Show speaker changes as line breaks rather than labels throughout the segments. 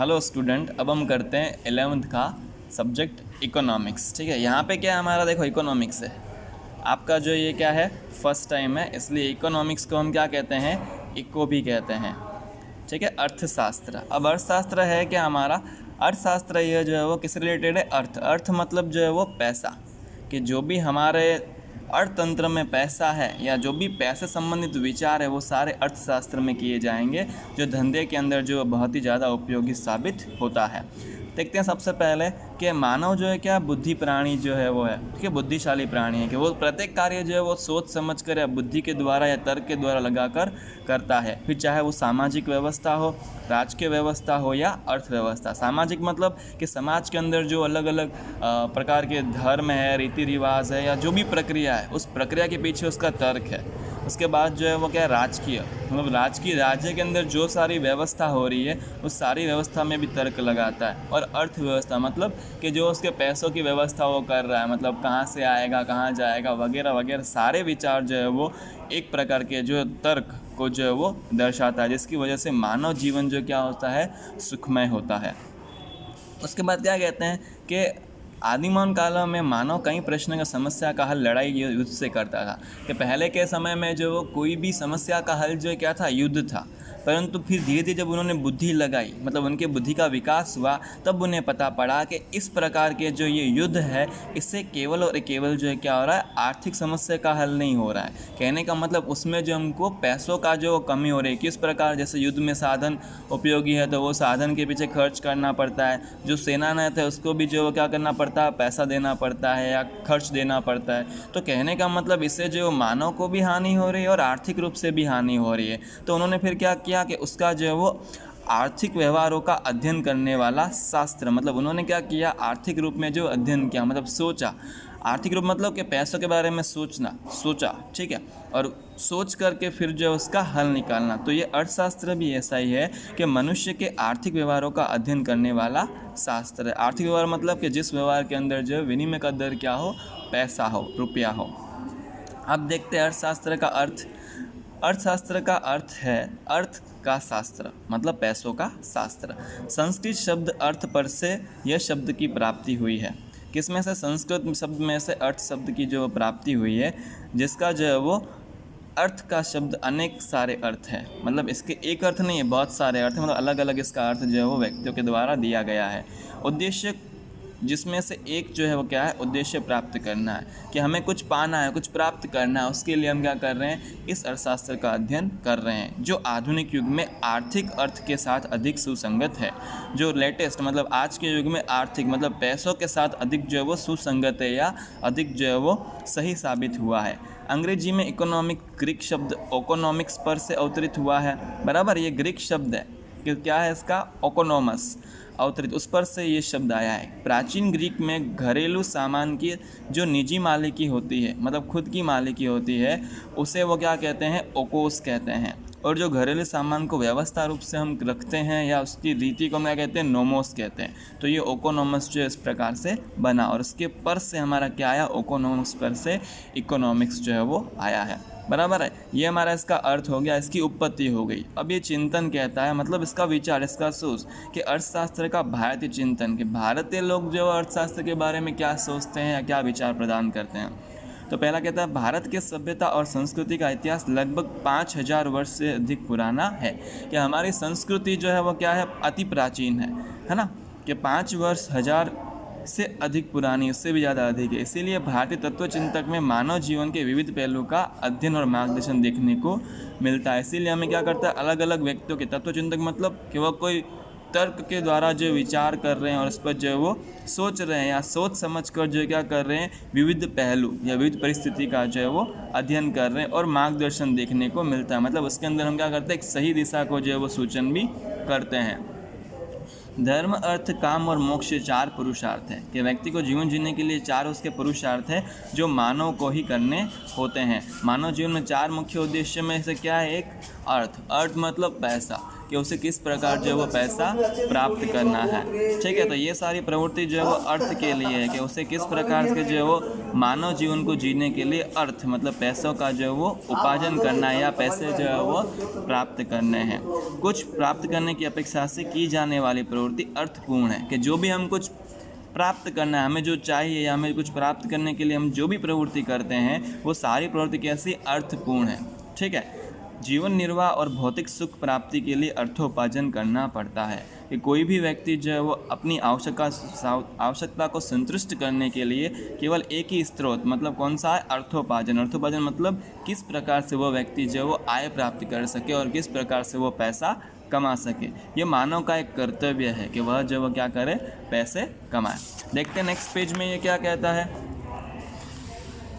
Hello student, अब हम करते हैं 11th का सब्जेक्ट इकोनॉमिक्स। ठीक है, यहाँ पे क्या है हमारा, देखो इकोनॉमिक्स है आपका जो ये क्या है फर्स्ट टाइम है, इसलिए इकोनॉमिक्स को हम क्या कहते हैं, इको भी कहते हैं। ठीक है, अर्थशास्त्र। अब अर्थशास्त्र है क्या हमारा, अर्थशास्त्र ये जो है वो किस रिलेटेड है, अर्थ मतलब जो है वो पैसा, कि जो भी हमारे अर्थतंत्र में पैसा है या जो भी पैसे संबंधित विचार है वो सारे अर्थशास्त्र में किए जाएंगे, जो धंधे के अंदर जो बहुत ही ज़्यादा उपयोगी साबित होता है। देखते हैं सबसे पहले कि मानव जो है क्या बुद्धि प्राणी जो है वो है, ठीक है, बुद्धिशाली प्राणी है कि वो प्रत्येक कार्य जो है वो सोच समझ कर या बुद्धि के द्वारा या तर्क के द्वारा लगाकर करता है। फिर चाहे वो सामाजिक व्यवस्था हो, राजकीय व्यवस्था हो या अर्थव्यवस्था। सामाजिक मतलब कि समाज के अंदर जो अलग अलग प्रकार के धर्म है, रीति रिवाज है या जो भी प्रक्रिया है, उस प्रक्रिया के पीछे उसका तर्क है। उसके बाद जो है वो क्या है, राजकीय मतलब राजकीय राज्य के अंदर जो सारी व्यवस्था हो रही है उस सारी व्यवस्था में भी तर्क लगाता है। और अर्थव्यवस्था मतलब कि जो उसके पैसों की व्यवस्था वो कर रहा है, मतलब कहाँ से आएगा, कहाँ जाएगा, वगैरह वगैरह सारे विचार जो है वो एक प्रकार के जो तर्क को जो है वो दर्शाता है, जिसकी वजह से मानव जीवन जो क्या होता है, सुखमय होता है। उसके बाद क्या कहते हैं कि आदिमान काल में मानव कई प्रश्न का समस्या का हल लड़ाई युद्ध से करता था। कि पहले के समय में जो वो कोई भी समस्या का हल जो क्या था, युद्ध था। परंतु फिर धीरे धीरे जब उन्होंने बुद्धि लगाई, मतलब उनके बुद्धि का विकास हुआ, तब उन्हें पता पड़ा कि इस प्रकार के जो ये युद्ध है, इससे केवल और केवल जो है क्या हो रहा है, आर्थिक समस्या का हल नहीं हो रहा है। कहने का मतलब उसमें जो हमको पैसों का जो कमी हो रही है, किस प्रकार जैसे युद्ध में साधन उपयोगी है तो वो साधन के पीछे खर्च करना पड़ता है, जो सेनानायक है उसको भी जो क्या करना पड़ता है, पैसा देना पड़ता है या खर्च देना पड़ता है। तो कहने का मतलब इससे जो मानव को भी हानि हो रही है और आर्थिक रूप से भी हानि हो रही है। तो उन्होंने फिर क्या किया कि उसका जो है वो आर्थिक व्यवहारों का अध्ययन करने वाला शास्त्र, मतलब उन्होंने क्या किया, आर्थिक रूप में जो अध्ययन किया, मतलब सोचा। आर्थिक रूप मतलब कि पैसों के बारे में सोचा, ठीक है, और सोच करके फिर जो उसका हल निकालना। तो ये अर्थशास्त्र भी ऐसा ही है कि मनुष्य के आर्थिक व्यवहारों का अध्ययन करने वाला शास्त्र है। आर्थिक व्यवहार मतलब कि जिस व्यवहार के अंदर जो विनिमय का दर क्या हो, पैसा हो, रुपया हो। अब देखते हैं अर्थशास्त्र का अर्थ। अर्थशास्त्र का अर्थ है अर्थ का शास्त्र, मतलब पैसों का शास्त्र। संस्कृत शब्द अर्थ पर से यह शब्द की प्राप्ति हुई है। किसमें से, संस्कृत शब्द में से अर्थ शब्द की जो प्राप्ति हुई है, जिसका जो है वो अर्थ का शब्द अनेक सारे अर्थ है, मतलब इसके एक अर्थ नहीं है, बहुत सारे अर्थ है, मतलब अलग अलग इसका अर्थ जो है वो व्यक्तियों के द्वारा दिया गया है। उद्देश्य, जिसमें से एक जो है वो क्या है, उद्देश्य प्राप्त करना है, कि हमें कुछ पाना है, कुछ प्राप्त करना है, उसके लिए हम क्या कर रहे हैं, इस अर्थशास्त्र का अध्ययन कर रहे हैं, जो आधुनिक युग में आर्थिक अर्थ के साथ अधिक सुसंगत है। जो लेटेस्ट मतलब आज के युग में आर्थिक मतलब पैसों के साथ अधिक जो है वो सुसंगत है या अधिक जो है वो सही साबित हुआ है। अंग्रेजी में इकोनॉमिक ग्रीक शब्द ओकोनॉमिक्स पर से अवतरित हुआ है, बराबर। ये ग्रीक शब्द है कि क्या है इसका, ओकोनोमस अवतरित, उस पर से ये शब्द आया है। प्राचीन ग्रीक में घरेलू सामान की जो निजी मालिकी होती है, मतलब खुद की मालिकी होती है, उसे वो क्या कहते हैं, ओकोस कहते हैं। और जो घरेलू सामान को व्यवस्था रूप से हम रखते हैं या उसकी रीति को हम क्या कहते हैं, नोमोस कहते हैं। तो ये ओकोनोमस जो इस प्रकार से बना, और उसके पर से हमारा क्या आया, ओकोनोमस पर से इकोनॉमिक्स जो है वो आया है, बराबर है। ये हमारा इसका अर्थ हो गया, इसकी उत्पत्ति हो गई। अब ये चिंतन कहता है, मतलब इसका विचार, इसका सोच, कि अर्थशास्त्र का भारतीय चिंतन, कि भारतीय लोग जो अर्थशास्त्र के बारे में क्या सोचते हैं या क्या विचार प्रदान करते हैं। तो पहला कहता है, भारत के सभ्यता और संस्कृति का इतिहास लगभग 5000 वर्ष से अधिक पुराना है। कि हमारी संस्कृति जो है वो क्या है, अति प्राचीन है ना, कि 5,000 से अधिक पुरानी, उससे भी ज़्यादा अधिक है। इसीलिए भारतीय तत्वचिंतक में मानव जीवन के विविध पहलू का अध्ययन और मार्गदर्शन देखने को मिलता है। इसीलिए हमें क्या करता है, अलग अलग व्यक्तियों के, तत्वचिंतक मतलब कि वह कोई तर्क के द्वारा जो विचार कर रहे हैं और उस पर जो है वो सोच रहे हैं या सोच समझ कर जो क्या कर रहे हैं, विविध पहलू या विविध परिस्थिति का जो है वो अध्ययन कर रहे हैं और मार्गदर्शन देखने को मिलता है। मतलब उसके अंदर हम क्या करते हैं, एक सही दिशा को जो है वो सूचन भी करते हैं। धर्म, अर्थ, काम और मोक्ष 4 पुरुषार्थ हैं, कि व्यक्ति को जीवन जीने के लिए 4 उसके पुरुषार्थ हैं जो मानव को ही करने होते हैं। मानव जीवन में 4 मुख्य उद्देश्य में से क्या है, एक अर्थ मतलब पैसा, कि उसे किस प्रकार जो है वो पैसा प्राप्त करना है। ठीक है, तो ये सारी प्रवृत्ति जो है वो अर्थ के लिए है कि उसे किस प्रकार से जो है वो मानव जीवन को जीने के लिए अर्थ मतलब पैसों का जो है वो उपार्जन करना है या पैसे जो है वो प्राप्त करने हैं। कुछ प्राप्त करने की अपेक्षा से की जाने वाली प्रवृत्ति अर्थपूर्ण है कि जो भी हम कुछ प्राप्त करना है, हमें जो चाहिए या हमें कुछ प्राप्त करने के लिए हम जो भी प्रवृत्ति करते हैं वो सारी प्रवृत्ति कैसी अर्थपूर्ण है। ठीक है, जीवन निर्वाह और भौतिक सुख प्राप्ति के लिए अर्थोपार्जन करना पड़ता है कि कोई भी व्यक्ति जो है वो अपनी आवश्यकता को संतुष्ट करने के लिए केवल एक ही स्रोत मतलब कौन सा है, अर्थोपार्जन। अर्थोपार्जन मतलब किस प्रकार से वो व्यक्ति जो है वो आय प्राप्त कर सके और किस प्रकार से वो पैसा कमा सके। ये मानव का एक कर्तव्य है कि वह जो वो क्या करे, पैसे कमाए। देखते हैं नेक्स्ट पेज में ये क्या कहता है।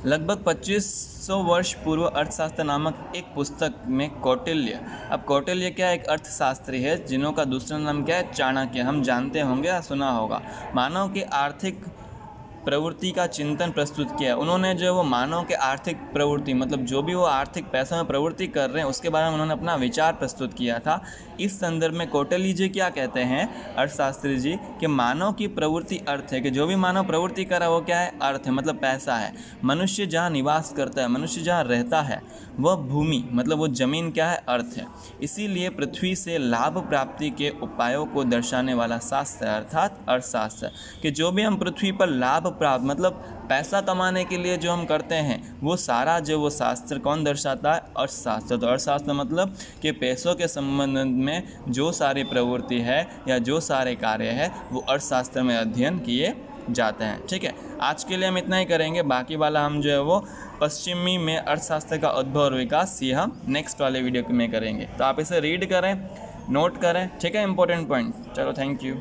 लगभग 2500 वर्ष पूर्व अर्थशास्त्र नामक एक पुस्तक में कौटिल्य, अब कौटिल्य क्या एक अर्थशास्त्री है जिन्हों का दूसरा नाम क्या है, चाणक्य, हम जानते होंगे या सुना होगा। मानव के आर्थिक प्रवृत्ति का चिंतन प्रस्तुत किया। उन्होंने जो है वो मानव के आर्थिक प्रवृत्ति मतलब जो भी वो आर्थिक पैसों में प्रवृत्ति कर रहे हैं उसके बारे में उन्होंने अपना विचार प्रस्तुत किया था। इस संदर्भ में कौटिल्य जी क्या कहते हैं, अर्थशास्त्री जी, कि मानव की प्रवृत्ति अर्थ है कि जो भी मानव प्रवृत्ति कर रहा है वो क्या है, अर्थ है मतलब पैसा है। मनुष्य जहाँ निवास करता है, मनुष्य जहाँ रहता है वह भूमि मतलब वो जमीन क्या है, अर्थ है। इसीलिए पृथ्वी से लाभ प्राप्ति के उपायों को दर्शाने वाला शास्त्र अर्थात अर्थशास्त्र कि जो भी हम पृथ्वी पर लाभ प्राप्त मतलब पैसा कमाने के लिए जो हम करते हैं वो सारा जो वो शास्त्र कौन दर्शाता है, अर्थशास्त्र। तो अर्थशास्त्र मतलब कि पैसों के संबंध में जो सारी प्रवृत्ति है या जो सारे कार्य है वो अर्थशास्त्र में अध्ययन किए जाते हैं। ठीक है, आज के लिए हम इतना ही करेंगे, बाकी वाला हम जो है वो पश्चिमी में अर्थशास्त्र का उद्भव और विकास ये हम नेक्स्ट वाले वीडियो में करेंगे। तो आप इसे रीड करें, नोट करें। ठीक है, इंपॉर्टेंट पॉइंट। चलो, थैंक यू।